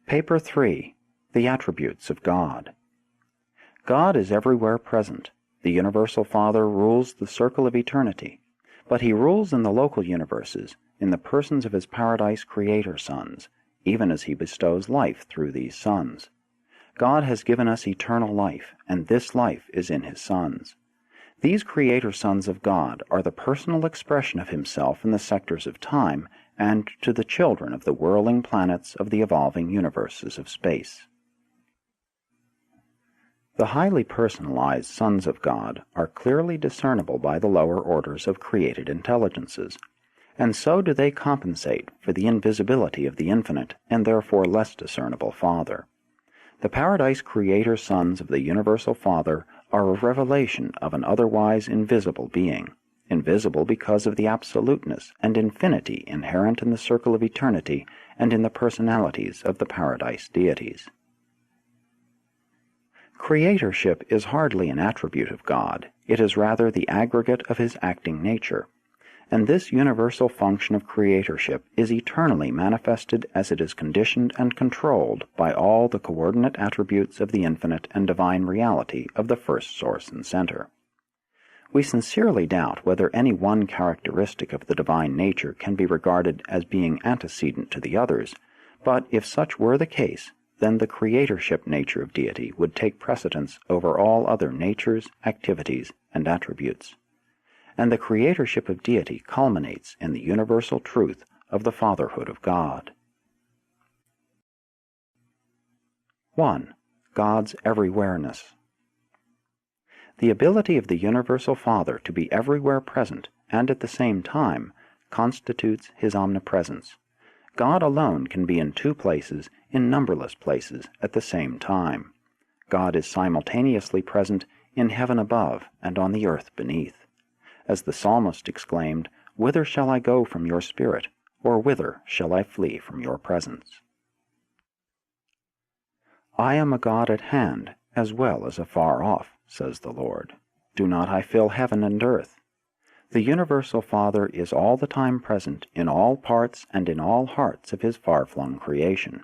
Paper 3. The Attributes of God. God is everywhere present. The Universal Father rules the circle of eternity, but He rules in the local universes, in the persons of His paradise creator sons, even as He bestows life through these sons. God has given us eternal life, and this life is in His sons. These creator sons of God are the personal expression of Himself in the sectors of time and to the children of the whirling planets of the evolving universes of space. The highly personalized sons of God are clearly discernible by the lower orders of created intelligences, and so do they compensate for the invisibility of the infinite and therefore less discernible Father. The paradise creator sons of the Universal Father are a revelation of an otherwise invisible being, invisible because of the absoluteness and infinity inherent in the circle of eternity and in the personalities of the paradise deities. Creatorship is hardly an attribute of God, it is rather the aggregate of His acting nature, and this universal function of creatorship is eternally manifested as it is conditioned and controlled by all the coordinate attributes of the infinite and divine reality of the first source and center. We sincerely doubt whether any one characteristic of the divine nature can be regarded as being antecedent to the others, but if such were the case, then the creatorship nature of deity would take precedence over all other natures, activities, and attributes. And the creatorship of deity culminates in the universal truth of the fatherhood of God. 1. God's everywhereness. The ability of the Universal Father to be everywhere present and at the same time constitutes His omnipresence. God alone can be in two places, in numberless places, at the same time. God is simultaneously present in heaven above and on the earth beneath. As the psalmist exclaimed, "Whither shall I go from your spirit, or whither shall I flee from your presence?" I am a God at hand, as well as afar off, says the Lord. Do not I fill heaven and earth? The Universal Father is all the time present in all parts and in all hearts of His far-flung creation.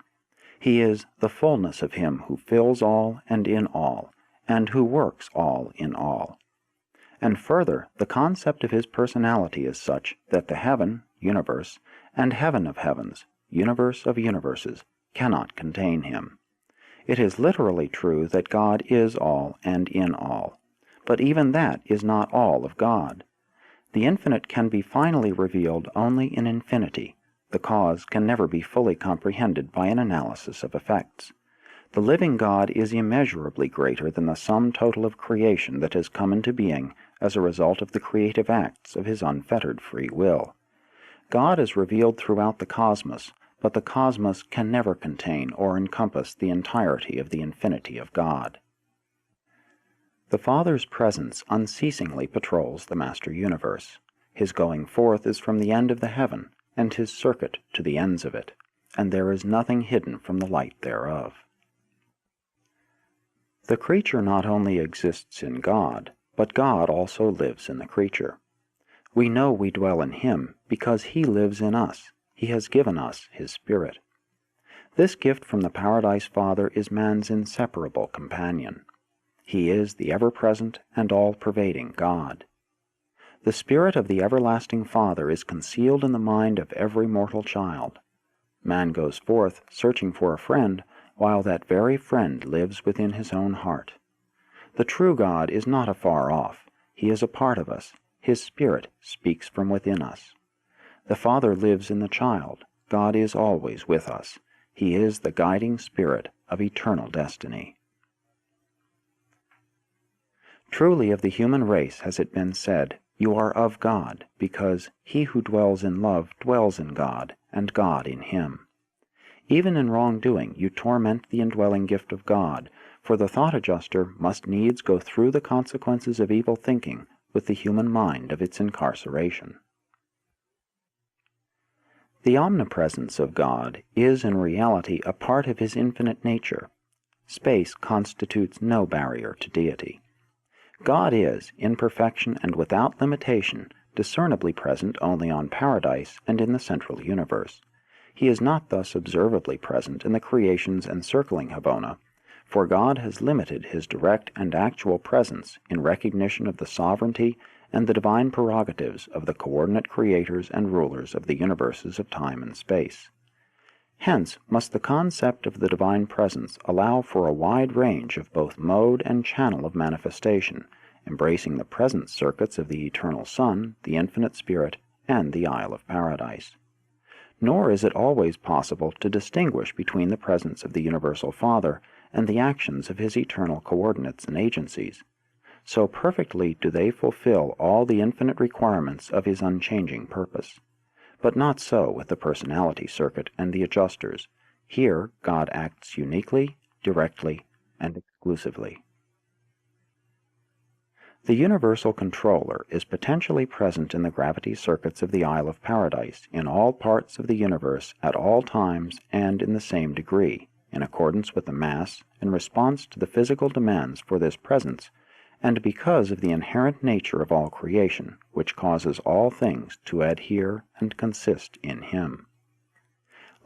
He is the fullness of Him who fills all and in all, and who works all in all. And further, the concept of His personality is such that the heaven, universe, and heaven of heavens, universe of universes, cannot contain Him. It is literally true that God is all and in all, but even that is not all of God. The infinite can be finally revealed only in infinity. The cause can never be fully comprehended by an analysis of effects. The living God is immeasurably greater than the sum total of creation that has come into being as a result of the creative acts of His unfettered free will. God is revealed throughout the cosmos, but the cosmos can never contain or encompass the entirety of the infinity of God. The Father's presence unceasingly patrols the master universe. His going forth is from the end of the heaven, and His circuit to the ends of it, and there is nothing hidden from the light thereof. The creature not only exists in God, but God also lives in the creature. We know we dwell in Him because He lives in us. He has given us His Spirit. This gift from the Paradise Father is man's inseparable companion. He is the ever-present and all-pervading God. The Spirit of the everlasting Father is concealed in the mind of every mortal child. Man goes forth searching for a friend, while that very friend lives within his own heart. The true God is not afar off. He is a part of us. His Spirit speaks from within us. The Father lives in the child. God is always with us. He is the guiding Spirit of eternal destiny. Truly of the human race has it been said, "You are of God, because he who dwells in love dwells in God, and God in him." Even in wrongdoing you torment the indwelling gift of God, for the thought adjuster must needs go through the consequences of evil thinking with the human mind of its incarceration. The omnipresence of God is in reality a part of His infinite nature. Space constitutes no barrier to deity. God is, in perfection and without limitation, discernibly present only on Paradise and in the central universe. He is not thus observably present in the creations encircling Havona, for God has limited his direct and actual presence in recognition of the sovereignty and the divine prerogatives of the coordinate creators and rulers of the universes of time and space. Hence must the concept of the divine presence allow for a wide range of both mode and channel of manifestation, embracing the present circuits of the Eternal Son, the Infinite Spirit, and the Isle of Paradise. Nor is it always possible to distinguish between the presence of the Universal Father and the actions of his eternal coordinates and agencies. So perfectly do they fulfill all the infinite requirements of his unchanging purpose. But not so with the personality circuit and the adjusters. Here God acts uniquely, directly, and exclusively. The universal controller is potentially present in the gravity circuits of the Isle of Paradise in all parts of the universe at all times and in the same degree, in accordance with the mass and response to the physical demands for this presence, and because of the inherent nature of all creation, which causes all things to adhere and consist in him.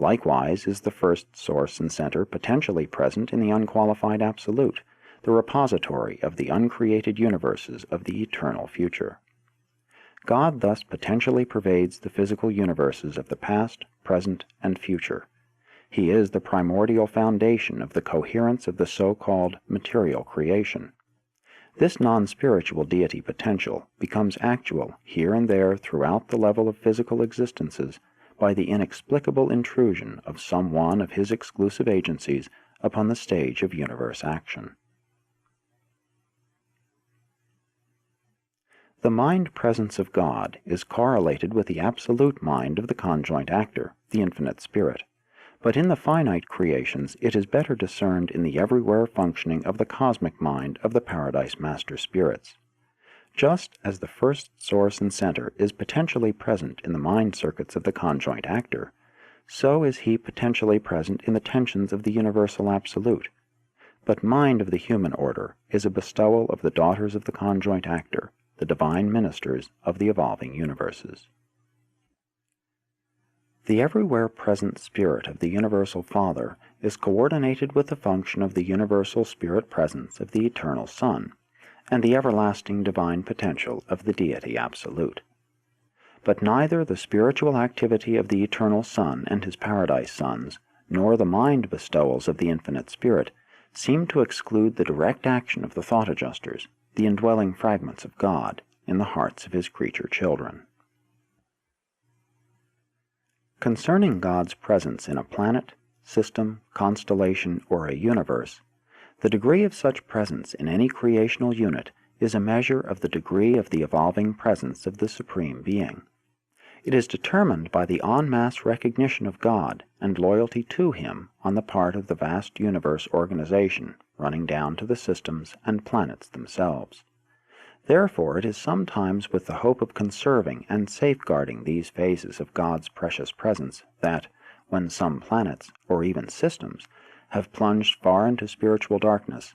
Likewise is the first source and center potentially present in the unqualified Absolute, the repository of the uncreated universes of the eternal future. God thus potentially pervades the physical universes of the past, present, and future. He is the primordial foundation of the coherence of the so-called material creation. This non-spiritual deity potential becomes actual here and there throughout the level of physical existences by the inexplicable intrusion of some one of his exclusive agencies upon the stage of universe action. The mind presence of God is correlated with the absolute mind of the conjoint actor, the Infinite Spirit, but in the finite creations it is better discerned in the everywhere functioning of the cosmic mind of the Paradise Master Spirits. Just as the first source and center is potentially present in the mind circuits of the conjoint actor, so is he potentially present in the tensions of the Universal Absolute. But mind of the human order is a bestowal of the daughters of the conjoint actor, the divine ministers of the evolving universes. The everywhere present Spirit of the Universal Father is coordinated with the function of the Universal Spirit presence of the Eternal Son, and the everlasting divine potential of the Deity Absolute. But neither the spiritual activity of the Eternal Son and his Paradise Sons, nor the mind bestowals of the Infinite Spirit, seem to exclude the direct action of the thought adjusters, the indwelling fragments of God, in the hearts of his creature children. Concerning God's presence in a planet, system, constellation, or a universe, the degree of such presence in any creational unit is a measure of the degree of the evolving presence of the Supreme Being. It is determined by the en masse recognition of God and loyalty to him on the part of the vast universe organization running down to the systems and planets themselves. Therefore it is sometimes with the hope of conserving and safeguarding these phases of God's precious presence that, when some planets, or even systems, have plunged far into spiritual darkness,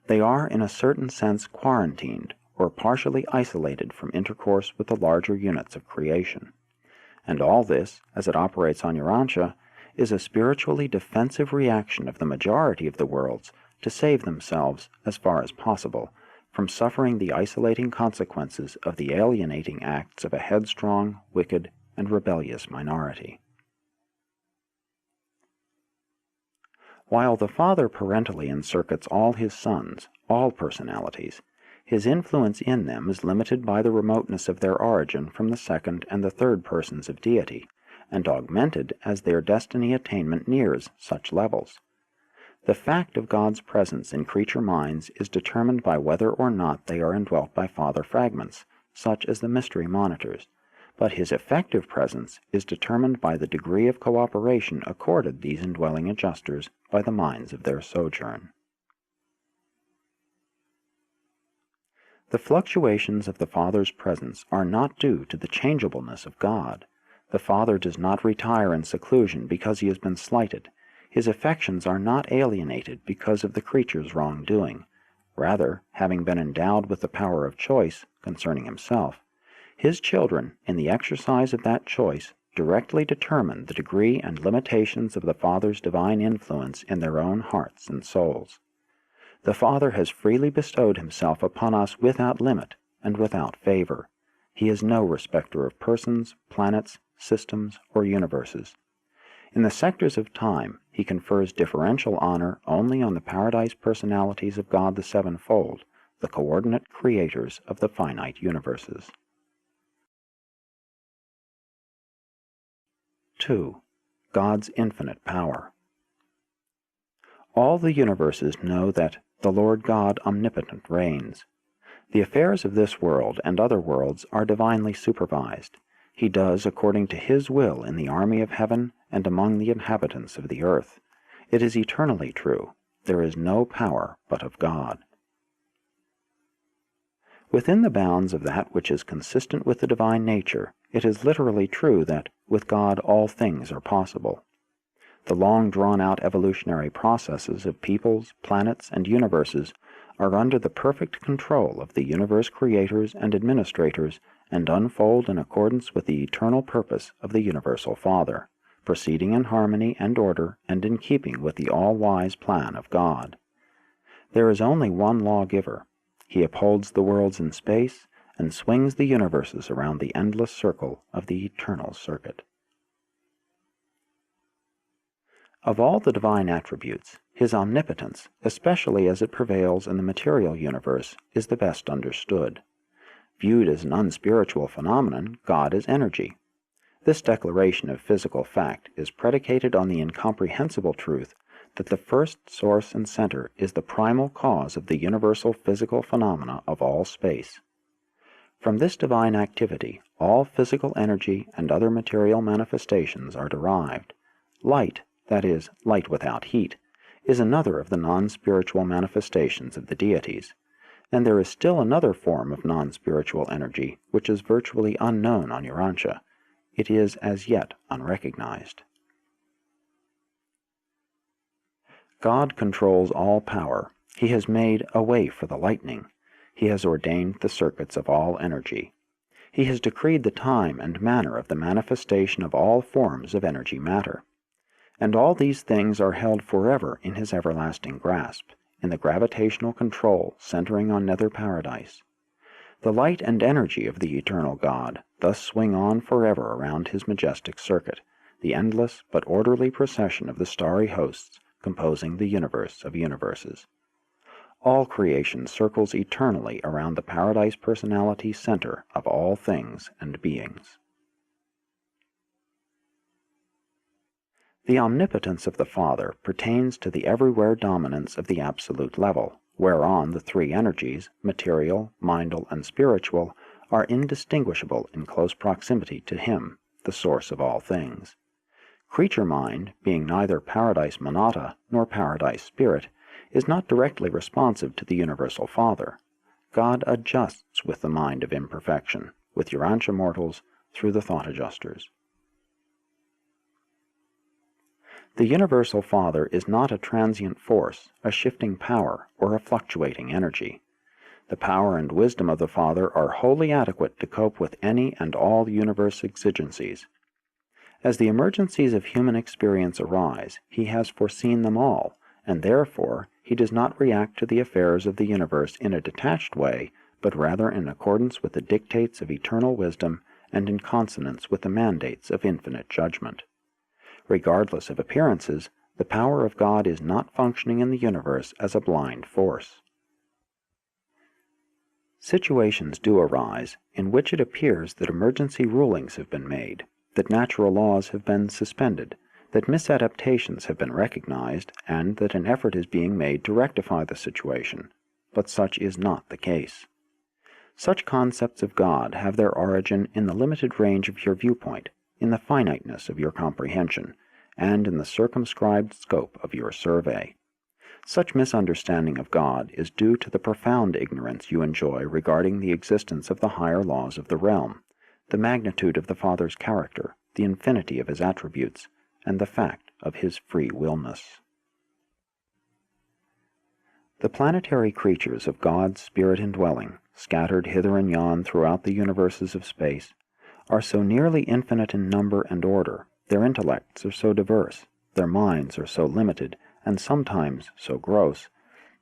they are in a certain sense quarantined or partially isolated from intercourse with the larger units of creation. And all this, as it operates on Urantia, is a spiritually defensive reaction of the majority of the worlds to save themselves, as far as possible, from suffering the isolating consequences of the alienating acts of a headstrong, wicked, and rebellious minority. While the Father parentally encircuits all his sons, all personalities, his influence in them is limited by the remoteness of their origin from the second and the third persons of deity, and augmented as their destiny attainment nears such levels. The fact of God's presence in creature minds is determined by whether or not they are indwelt by Father fragments, such as the mystery monitors, but his effective presence is determined by the degree of cooperation accorded these indwelling adjusters by the minds of their sojourn. The fluctuations of the Father's presence are not due to the changeableness of God. The Father does not retire in seclusion because he has been slighted. His affections are not alienated because of the creature's wrongdoing. Rather, having been endowed with the power of choice concerning himself, his children, in the exercise of that choice, directly determine the degree and limitations of the Father's divine influence in their own hearts and souls. The Father has freely bestowed himself upon us without limit and without favor. He is no respecter of persons, planets, systems, or universes. In the sectors of time, he confers differential honor only on the paradise personalities of God the Sevenfold, the coordinate creators of the finite universes. 2. God's infinite power. All the universes know that the Lord God omnipotent reigns. The affairs of this world and other worlds are divinely supervised. He does according to his will in the army of heaven and among the inhabitants of the earth. It is eternally true. There is no power but of God. Within the bounds of that which is consistent with the divine nature, it is literally true that with God all things are possible. The long drawn-out evolutionary processes of peoples, planets, and universes are under the perfect control of the universe creators and administrators and unfold in accordance with the eternal purpose of the universal Father, proceeding in harmony and order and in keeping with the all-wise plan of God. There is only one lawgiver. He upholds the worlds in space and swings the universes around the endless circle of the eternal circuit. Of all the divine attributes, his omnipotence, especially as it prevails in the material universe, is the best understood. Viewed as an unspiritual phenomenon, God is energy. This declaration of physical fact is predicated on the incomprehensible truth that the first source and center is the primal cause of the universal physical phenomena of all space. From this divine activity, all physical energy and other material manifestations are derived. Light, that is, light without heat, is another of the non-spiritual manifestations of the deities, and there is still another form of non-spiritual energy which is virtually unknown on Urantia. It is as yet unrecognized. God controls all power. He has made a way for the lightning. He has ordained the circuits of all energy. He has decreed the time and manner of the manifestation of all forms of energy matter. And all these things are held forever in his everlasting grasp, in the gravitational control centering on nether paradise. The light and energy of the eternal God thus swing on forever around his majestic circuit, the endless but orderly procession of the starry hosts composing the universe of universes. All creation circles eternally around the paradise personality center of all things and beings. The omnipotence of the Father pertains to the everywhere dominance of the absolute level, whereon the three energies, material, mindal, and spiritual, are indistinguishable in close proximity to him, the source of all things. Creature mind, being neither paradise monata nor paradise spirit, is not directly responsive to the universal Father. God adjusts with the mind of imperfection, with Urantia mortals, through the thought adjusters. The universal Father is not a transient force, a shifting power, or a fluctuating energy. The power and wisdom of the Father are wholly adequate to cope with any and all universe exigencies. As the emergencies of human experience arise, he has foreseen them all, and therefore he does not react to the affairs of the universe in a detached way, but rather in accordance with the dictates of eternal wisdom and in consonance with the mandates of infinite judgment. Regardless of appearances, the power of God is not functioning in the universe as a blind force. Situations do arise in which it appears that emergency rulings have been made, that natural laws have been suspended, that misadaptations have been recognized, and that an effort is being made to rectify the situation, but such is not the case. Such concepts of God have their origin in the limited range of your viewpoint, in the finiteness of your comprehension, and in the circumscribed scope of your survey. Such misunderstanding of God is due to the profound ignorance you enjoy regarding the existence of the higher laws of the realm, the magnitude of the Father's character, the infinity of his attributes, and the fact of his free willness. The planetary creatures of God's spirit indwelling, scattered hither and yon throughout the universes of space, are so nearly infinite in number and order, their intellects are so diverse, their minds are so limited, and sometimes so gross,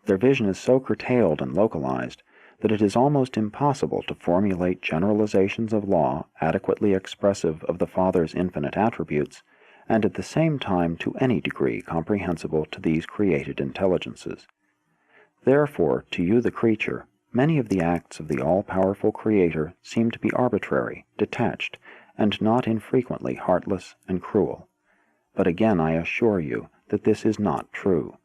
their vision is so curtailed and localized, that it is almost impossible to formulate generalizations of law adequately expressive of the Father's infinite attributes, and at the same time to any degree comprehensible to these created intelligences. Therefore, to you the creature, many of the acts of the all-powerful Creator seem to be arbitrary, detached, and not infrequently heartless and cruel. But again I assure you that this is not true.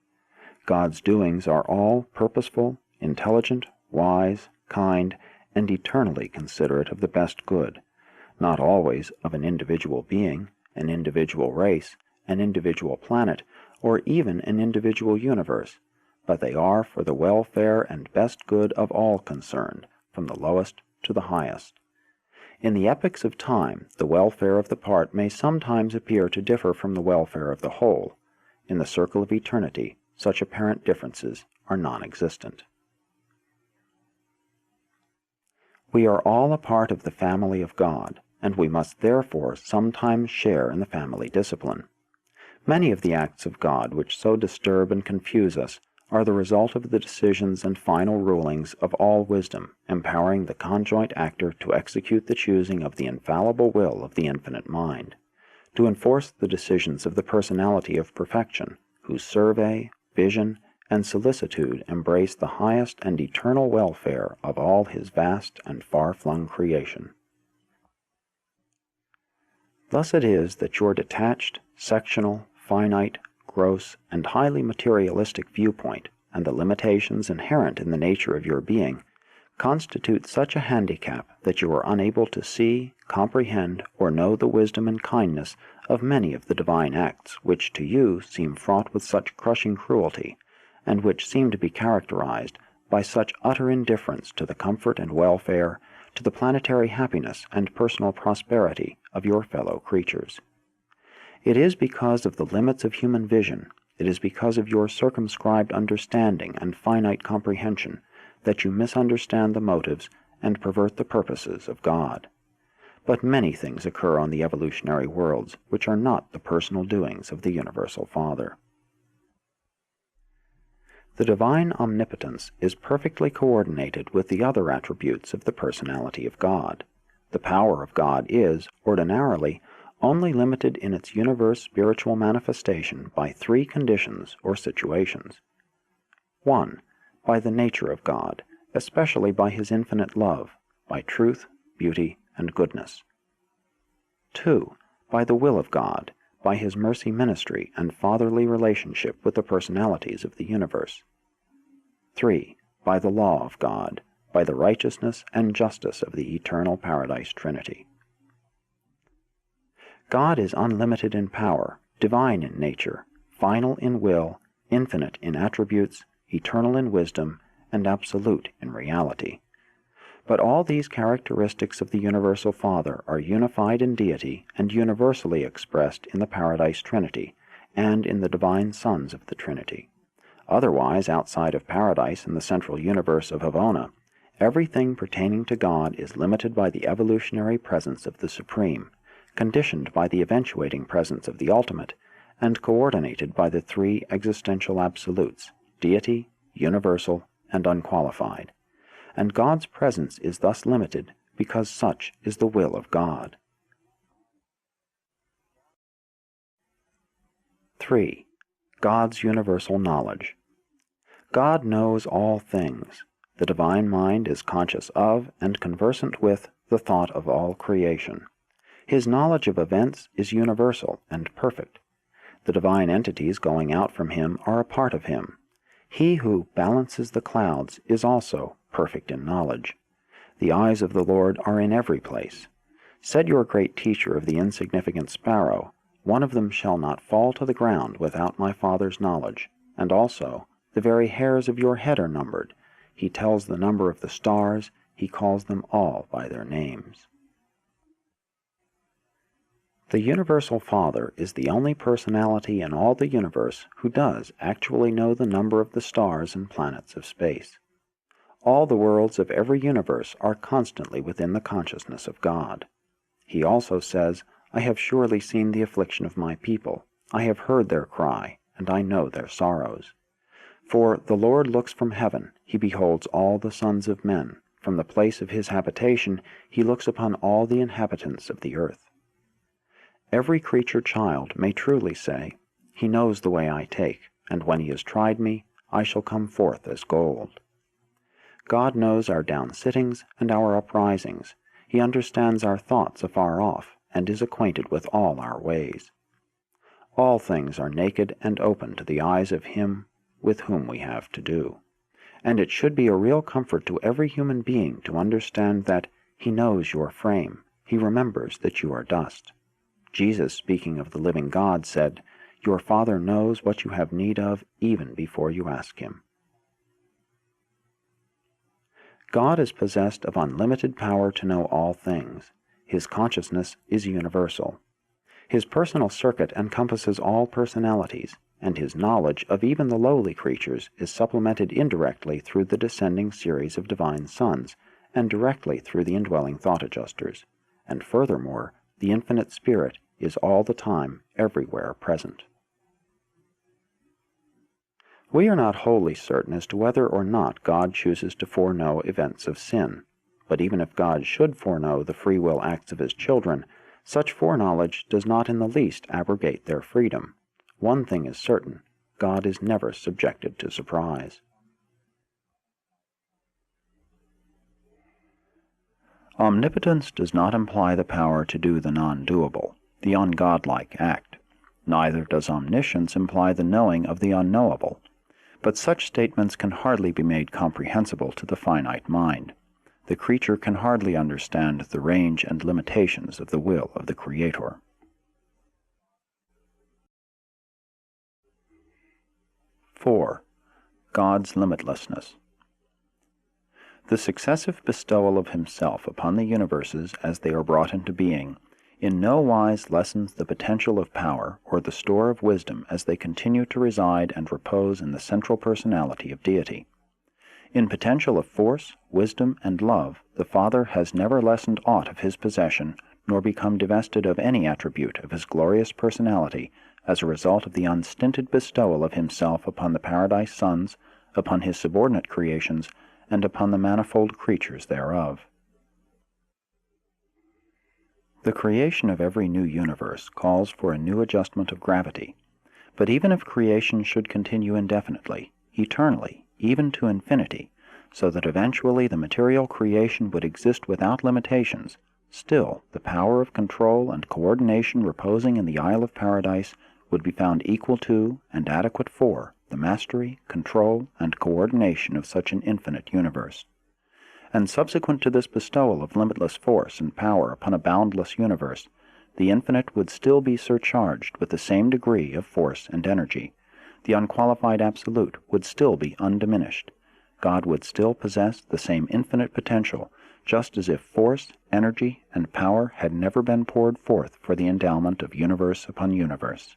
God's doings are all purposeful, intelligent, wise, kind, and eternally considerate of the best good, not always of an individual being, an individual race, an individual planet, or even an individual universe, but they are for the welfare and best good of all concerned, from the lowest to the highest. In the epochs of time, the welfare of the part may sometimes appear to differ from the welfare of the whole. In the circle of eternity, such apparent differences are non-existent. We are all a part of the family of God, and we must therefore sometimes share in the family discipline. Many of the acts of God which so disturb and confuse us are the result of the decisions and final rulings of all wisdom, empowering the conjoint actor to execute the choosing of the infallible will of the infinite mind, to enforce the decisions of the personality of perfection, whose survey, vision, and solicitude embrace the highest and eternal welfare of all his vast and far-flung creation. Thus it is that your detached, sectional, finite, gross, and highly materialistic viewpoint, and the limitations inherent in the nature of your being, constitute such a handicap that you are unable to see, comprehend, or know the wisdom and kindness of many of the divine acts which to you seem fraught with such crushing cruelty, and which seem to be characterized by such utter indifference to the comfort and welfare, to the planetary happiness and personal prosperity of your fellow creatures. It is because of the limits of human vision, it is because of your circumscribed understanding and finite comprehension, that you misunderstand the motives and pervert the purposes of God. But many things occur on the evolutionary worlds which are not the personal doings of the Universal Father. The divine omnipotence is perfectly coordinated with the other attributes of the personality of God. The power of God is, ordinarily, only limited in its universe spiritual manifestation by three conditions or situations. 1. By the nature of God, especially by his infinite love, by truth, beauty, and goodness. 2. By the will of God, by his mercy ministry and fatherly relationship with the personalities of the universe. 3. By the law of God, by the righteousness and justice of the eternal Paradise Trinity. God is unlimited in power, divine in nature, final in will, infinite in attributes, eternal in wisdom, and absolute in reality. But all these characteristics of the Universal Father are unified in deity and universally expressed in the Paradise Trinity and in the divine sons of the Trinity. Otherwise, outside of Paradise and the central universe of Havona, everything pertaining to God is limited by the evolutionary presence of the Supreme, conditioned by the eventuating presence of the Ultimate, and coordinated by the three existential absolutes, deity, universal, and unqualified. And God's presence is thus limited because such is the will of God. 3. God's universal knowledge. God knows all things. The divine mind is conscious of and conversant with the thought of all creation. His knowledge of events is universal and perfect. The divine entities going out from him are a part of him. He who balances the clouds is also perfect in knowledge. The eyes of the Lord are in every place. Said your great teacher of the insignificant sparrow, one of them shall not fall to the ground without my Father's knowledge, and also, the very hairs of your head are numbered. He tells the number of the stars, he calls them all by their names. The Universal Father is the only personality in all the universe who does actually know the number of the stars and planets of space. All the worlds of every universe are constantly within the consciousness of God. He also says, I have surely seen the affliction of my people. I have heard their cry, and I know their sorrows. For the Lord looks from heaven, he beholds all the sons of men. From the place of his habitation he looks upon all the inhabitants of the earth. Every creature child may truly say, He knows the way I take, and when he has tried me, I shall come forth as gold. God knows our down-sittings and our uprisings. He understands our thoughts afar off, and is acquainted with all our ways. All things are naked and open to the eyes of him with whom we have to do. And it should be a real comfort to every human being to understand that he knows your frame, he remembers that you are dust. Jesus, speaking of the living God, said, Your Father knows what you have need of even before you ask him. God is possessed of unlimited power to know all things. His consciousness is universal. His personal circuit encompasses all personalities, and his knowledge of even the lowly creatures is supplemented indirectly through the descending series of divine sons, and directly through the indwelling thought adjusters. And furthermore, the infinite Spirit is all the time, everywhere present. We are not wholly certain as to whether or not God chooses to foreknow events of sin, but even if God should foreknow the free will acts of his children, such foreknowledge does not in the least abrogate their freedom. One thing is certain, God is never subjected to surprise. Omnipotence does not imply the power to do the non-doable, the ungodlike act. Neither does omniscience imply the knowing of the unknowable. But such statements can hardly be made comprehensible to the finite mind. The creature can hardly understand the range and limitations of the will of the Creator. God's limitlessness. The successive bestowal of himself upon the universes as they are brought into being in no wise lessens the potential of power or the store of wisdom as they continue to reside and repose in the central personality of deity. In potential of force, wisdom, and love, the Father has never lessened aught of his possession, nor become divested of any attribute of his glorious personality as a result of the unstinted bestowal of himself upon the paradise sons, upon his subordinate creations, and upon the manifold creatures thereof. The creation of every new universe calls for a new adjustment of gravity, but even if creation should continue indefinitely, eternally, even to infinity, so that eventually the material creation would exist without limitations, still the power of control and coordination reposing in the Isle of Paradise would be found equal to and adequate for the mastery, control, and coordination of such an infinite universe. And subsequent to this bestowal of limitless force and power upon a boundless universe, the infinite would still be surcharged with the same degree of force and energy. The unqualified absolute would still be undiminished. God would still possess the same infinite potential, just as if force, energy, and power had never been poured forth for the endowment of universe upon universe.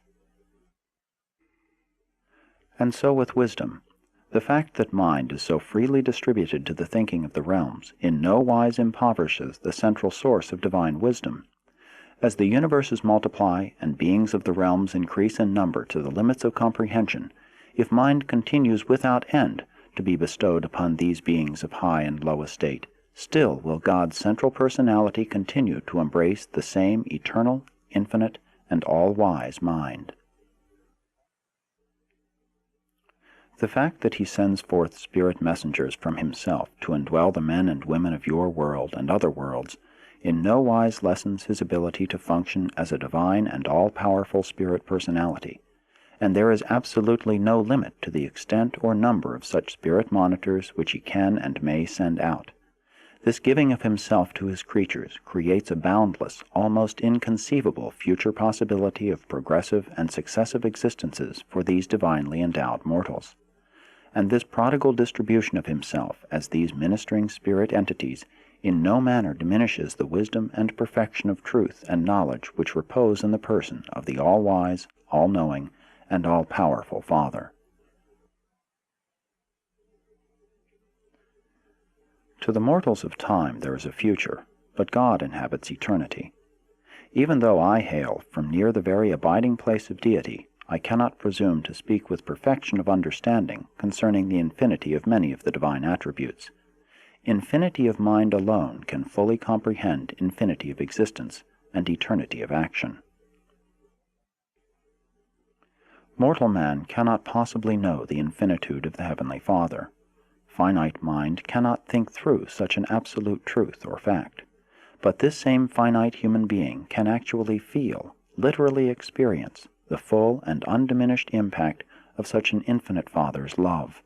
And so with wisdom. The fact that mind is so freely distributed to the thinking of the realms in no wise impoverishes the central source of divine wisdom. As the universes multiply and beings of the realms increase in number to the limits of comprehension, if mind continues without end to be bestowed upon these beings of high and low estate, still will God's central personality continue to embrace the same eternal, infinite, and all-wise mind. The fact that he sends forth spirit messengers from himself to indwell the men and women of your world and other worlds in no wise lessens his ability to function as a divine and all-powerful spirit personality, and there is absolutely no limit to the extent or number of such spirit monitors which he can and may send out. This giving of himself to his creatures creates a boundless, almost inconceivable future possibility of progressive and successive existences for these divinely endowed mortals. And this prodigal distribution of himself as these ministering spirit entities in no manner diminishes the wisdom and perfection of truth and knowledge which repose in the person of the all-wise, all-knowing, and all-powerful Father. To the mortals of time there is a future, but God inhabits eternity. Even though I hail from near the very abiding place of deity, I cannot presume to speak with perfection of understanding concerning the infinity of many of the divine attributes. Infinity of mind alone can fully comprehend infinity of existence and eternity of action. Mortal man cannot possibly know the infinitude of the Heavenly Father. Finite mind cannot think through such an absolute truth or fact. But this same finite human being can actually feel, literally experience, the full and undiminished impact of such an infinite Father's love.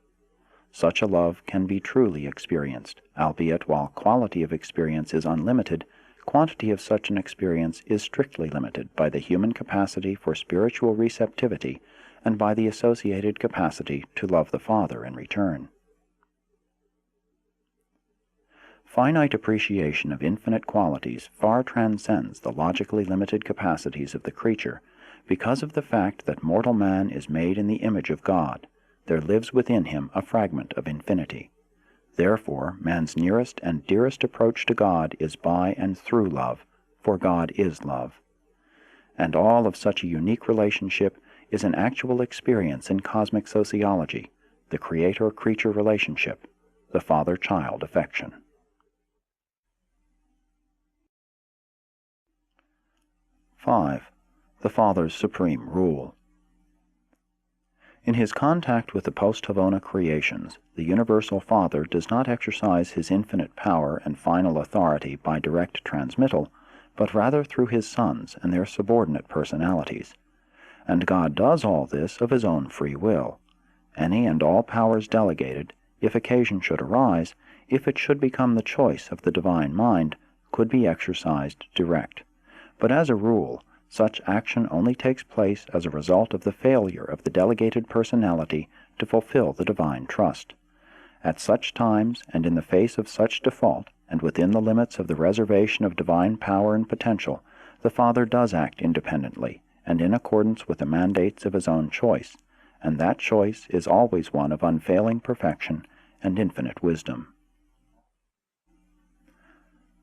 Such a love can be truly experienced, albeit while quality of experience is unlimited, quantity of such an experience is strictly limited by the human capacity for spiritual receptivity and by the associated capacity to love the Father in return. Finite appreciation of infinite qualities far transcends the logically limited capacities of the creature. Because of the fact that mortal man is made in the image of God, there lives within him a fragment of infinity. Therefore, man's nearest and dearest approach to God is by and through love, for God is love. And all of such a unique relationship is an actual experience in cosmic sociology, the creator-creature relationship, the father-child affection. (5) The Father's supreme rule. In his contact with the post-Havona creations, the Universal Father does not exercise his infinite power and final authority by direct transmittal, but rather through his sons and their subordinate personalities. And God does all this of his own free will. Any and all powers delegated, if occasion should arise, if it should become the choice of the divine mind, could be exercised direct. But as a rule, such action only takes place as a result of the failure of the delegated personality to fulfill the divine trust. At such times, and in the face of such default, and within the limits of the reservation of divine power and potential, the Father does act independently, and in accordance with the mandates of his own choice, and that choice is always one of unfailing perfection and infinite wisdom.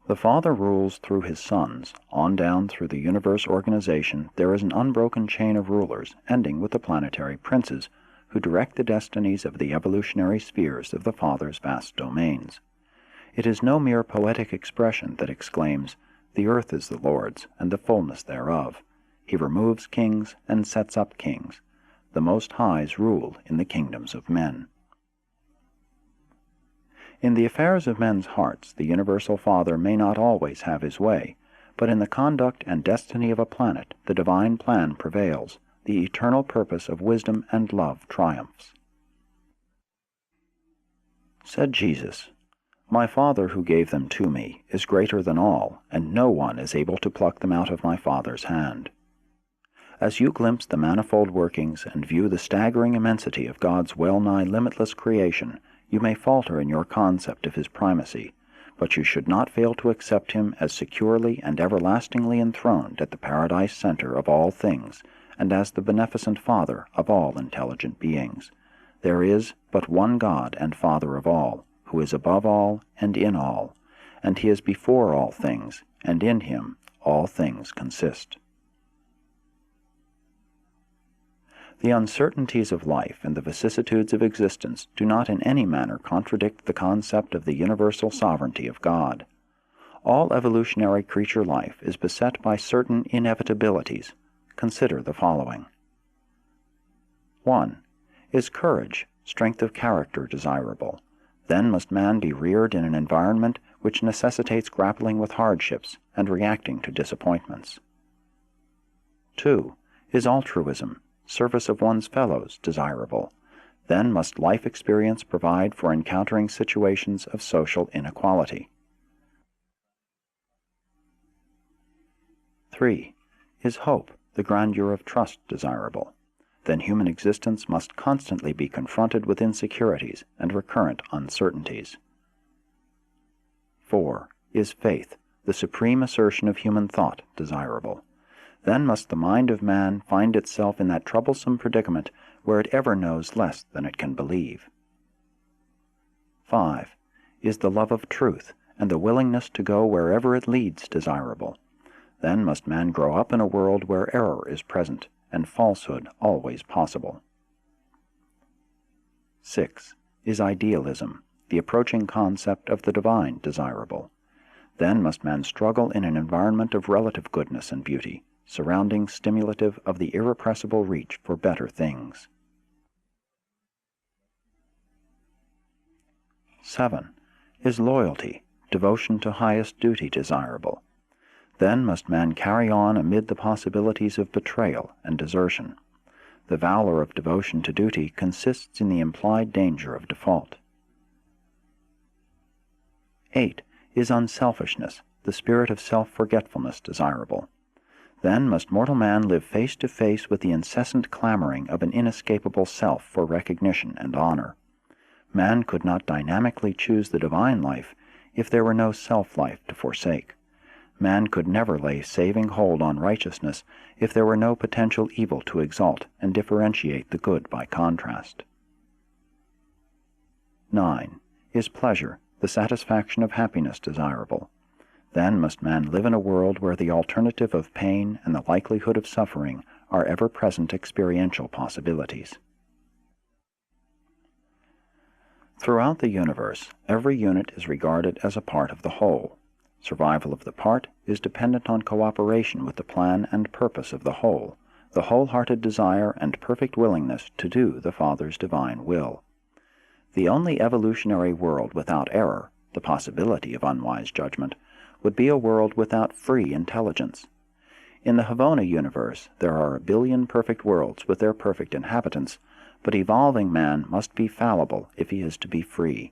The Father rules through his sons. On down through the universe organization there is an unbroken chain of rulers, ending with the planetary princes, who direct the destinies of the evolutionary spheres of the Father's vast domains. It is no mere poetic expression that exclaims, "The earth is the Lord's, and the fullness thereof. He removes kings and sets up kings. The Most High's rule in the kingdoms of men." In the affairs of men's hearts, the Universal Father may not always have his way, but in the conduct and destiny of a planet, the divine plan prevails, the eternal purpose of wisdom and love triumphs. Said Jesus, "My Father who gave them to me is greater than all, and no one is able to pluck them out of my Father's hand." As you glimpse the manifold workings and view the staggering immensity of God's well-nigh limitless creation, you may falter in your concept of his primacy, but you should not fail to accept him as securely and everlastingly enthroned at the paradise center of all things, and as the beneficent Father of all intelligent beings. There is but one God and Father of all, who is above all and in all, and he is before all things, and in him all things consist. The uncertainties of life and the vicissitudes of existence do not in any manner contradict the concept of the universal sovereignty of God. All evolutionary creature life is beset by certain inevitabilities. Consider the following. 1. Is courage, strength of character, desirable? Then must man be reared in an environment which necessitates grappling with hardships and reacting to disappointments. 2. Is altruism, service of one's fellows, desirable? Then must life experience provide for encountering situations of social inequality. 3. Is hope, the grandeur of trust, desirable? Then human existence must constantly be confronted with insecurities and recurrent uncertainties. 4. Is faith, the supreme assertion of human thought, desirable? Then must the mind of man find itself in that troublesome predicament where it ever knows less than it can believe. 5. Is the love of truth and the willingness to go wherever it leads desirable? Then must man grow up in a world where error is present and falsehood always possible. 6. Is idealism, the approaching concept of the divine, desirable? Then must man struggle in an environment of relative goodness and beauty, surrounding stimulative of the irrepressible reach for better things. 7. Is loyalty, devotion to highest duty, desirable? Then must man carry on amid the possibilities of betrayal and desertion. The valor of devotion to duty consists in the implied danger of default. 8. Is unselfishness, the spirit of self-forgetfulness, desirable? Then must mortal man live face to face with the incessant clamoring of an inescapable self for recognition and honor. Man could not dynamically choose the divine life if there were no self-life to forsake. Man could never lay saving hold on righteousness if there were no potential evil to exalt and differentiate the good by contrast. 9. Is pleasure, the satisfaction of happiness, desirable? Then must man live in a world where the alternative of pain and the likelihood of suffering are ever-present experiential possibilities. Throughout the universe, every unit is regarded as a part of the whole. Survival of the part is dependent on cooperation with the plan and purpose of the whole, the wholehearted desire and perfect willingness to do the Father's divine will. The only evolutionary world without error, the possibility of unwise judgment, would be a world without free intelligence. In the Havona universe, there are 1 billion perfect worlds with their perfect inhabitants, but evolving man must be fallible if he is to be free.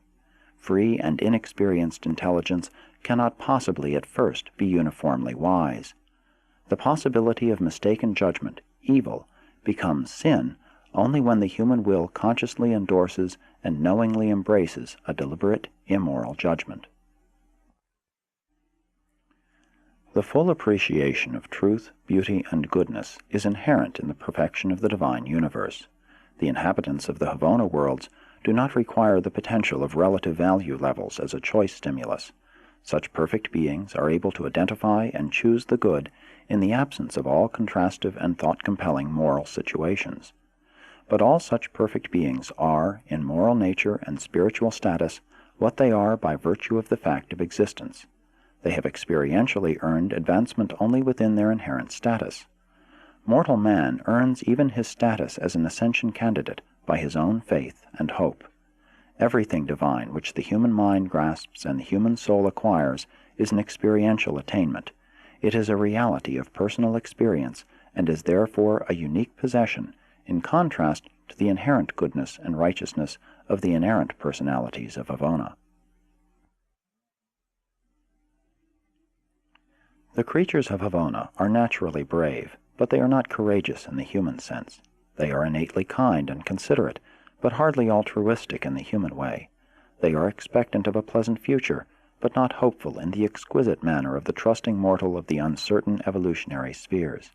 Free and inexperienced intelligence cannot possibly at first be uniformly wise. The possibility of mistaken judgment, evil, becomes sin only when the human will consciously endorses and knowingly embraces a deliberate, immoral judgment. The full appreciation of truth, beauty, and goodness is inherent in the perfection of the divine universe. The inhabitants of the Havona worlds do not require the potential of relative value levels as a choice stimulus. Such perfect beings are able to identify and choose the good in the absence of all contrastive and thought-compelling moral situations. But all such perfect beings are, in moral nature and spiritual status, what they are by virtue of the fact of existence. They have experientially earned advancement only within their inherent status. Mortal man earns even his status as an ascension candidate by his own faith and hope. Everything divine which the human mind grasps and the human soul acquires is an experiential attainment. It is a reality of personal experience and is therefore a unique possession, in contrast to the inherent goodness and righteousness of the inerrant personalities of Havona. The creatures of Havona are naturally brave, but they are not courageous in the human sense. They are innately kind and considerate, but hardly altruistic in the human way. They are expectant of a pleasant future, but not hopeful in the exquisite manner of the trusting mortal of the uncertain evolutionary spheres.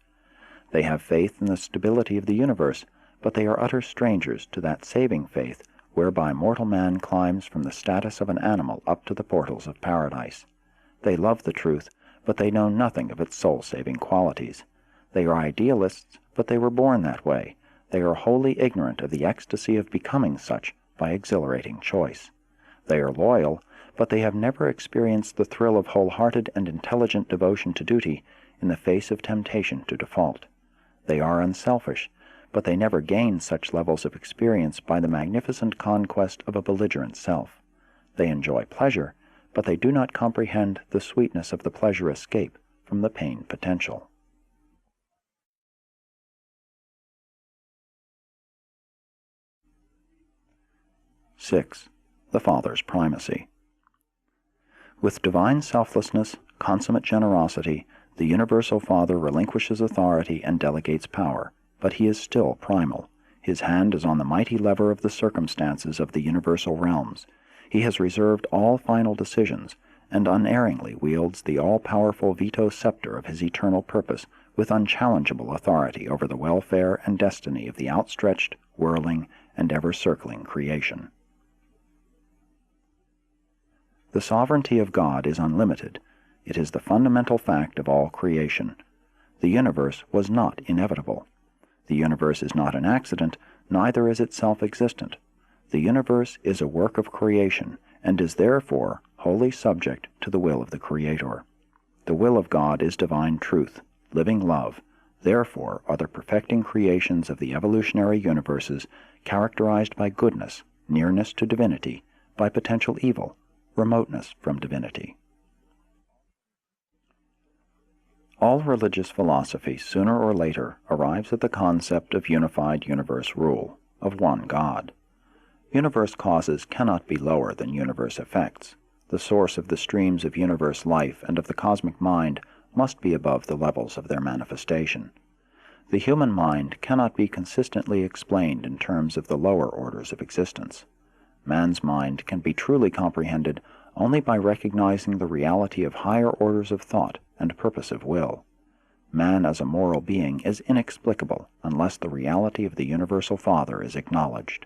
They have faith in the stability of the universe, but they are utter strangers to that saving faith whereby mortal man climbs from the status of an animal up to the portals of paradise. They love the truth, but they know nothing of its soul-saving qualities. They are idealists, but they were born that way. They are wholly ignorant of the ecstasy of becoming such by exhilarating choice. They are loyal, but they have never experienced the thrill of wholehearted and intelligent devotion to duty in the face of temptation to default. They are unselfish, but they never gain such levels of experience by the magnificent conquest of a belligerent self. They enjoy pleasure, but they do not comprehend the sweetness of the pleasure escape from the pain potential. Six, the Father's primacy. With divine selflessness, consummate generosity, the universal Father relinquishes authority and delegates power, but he is still primal. His hand is on the mighty lever of the circumstances of the universal realms. He has reserved all final decisions, and unerringly wields the all-powerful veto scepter of his eternal purpose with unchallengeable authority over the welfare and destiny of the outstretched, whirling, and ever-circling creation. The sovereignty of God is unlimited. It is the fundamental fact of all creation. The universe was not inevitable. The universe is not an accident, neither is it self-existent. The universe is a work of creation, and is therefore wholly subject to the will of the Creator. The will of God is divine truth, living love. Therefore are the perfecting creations of the evolutionary universes characterized by goodness, nearness to divinity, by potential evil, remoteness from divinity. All religious philosophy sooner or later arrives at the concept of unified universe rule, of one God. Universe causes cannot be lower than universe effects. The source of the streams of universe life and of the cosmic mind must be above the levels of their manifestation. The human mind cannot be consistently explained in terms of the lower orders of existence. Man's mind can be truly comprehended only by recognizing the reality of higher orders of thought and purposive will. Man as a moral being is inexplicable unless the reality of the Universal Father is acknowledged.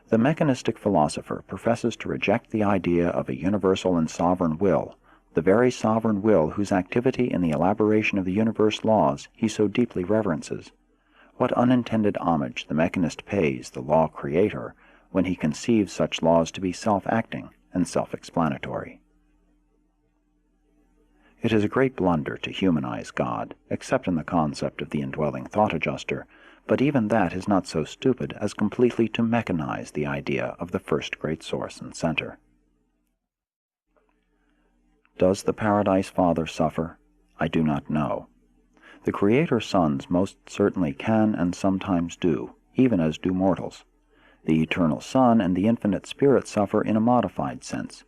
The mechanistic philosopher professes to reject the idea of a universal and sovereign will, the very sovereign will whose activity in the elaboration of the universe laws he so deeply reverences. What unintended homage the mechanist pays the law creator when he conceives such laws to be self-acting and self-explanatory. It is a great blunder to humanize God, except in the concept of the indwelling thought adjuster, but even that is not so stupid as completely to mechanize the idea of the first great source and center. Does the Paradise Father suffer? I do not know. The Creator's sons most certainly can and sometimes do, even as do mortals. The Eternal Son and the Infinite Spirit suffer in a modified sense.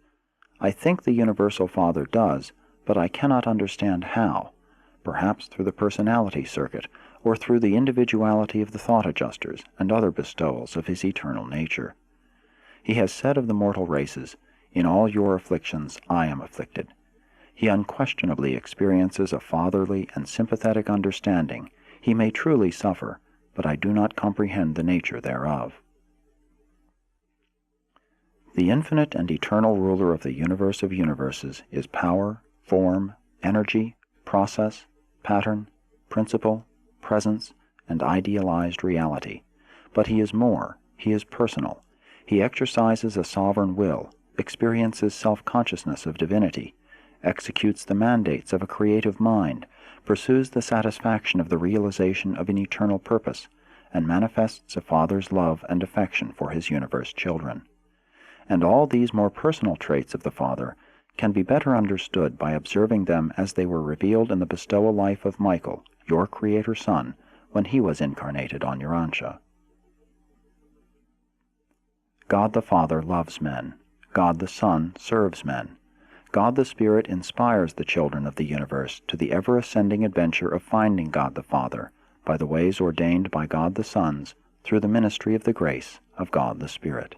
I think the Universal Father does, but I cannot understand how, perhaps through the personality circuit, or through the individuality of the thought adjusters and other bestowals of his eternal nature. He has said of the mortal races, "In all your afflictions I am afflicted." He unquestionably experiences a fatherly and sympathetic understanding. He may truly suffer, but I do not comprehend the nature thereof. The infinite and eternal ruler of the universe of universes is power, form, energy, process, pattern, principle, presence, and idealized reality. But he is more. He is personal. He exercises a sovereign will, experiences self-consciousness of divinity, executes the mandates of a creative mind, pursues the satisfaction of the realization of an eternal purpose, and manifests a father's love and affection for his universe children. And all these more personal traits of the Father can be better understood by observing them as they were revealed in the bestowal life of Michael, your Creator Son, when he was incarnated on Urantia. God the Father loves men. God the Son serves men. God the Spirit inspires the children of the universe to the ever-ascending adventure of finding God the Father by the ways ordained by God the Sons through the ministry of the grace of God the Spirit.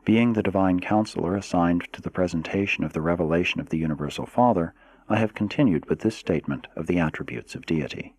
Being the divine counselor assigned to the presentation of the revelation of the Universal Father, I have continued with this statement of the attributes of deity.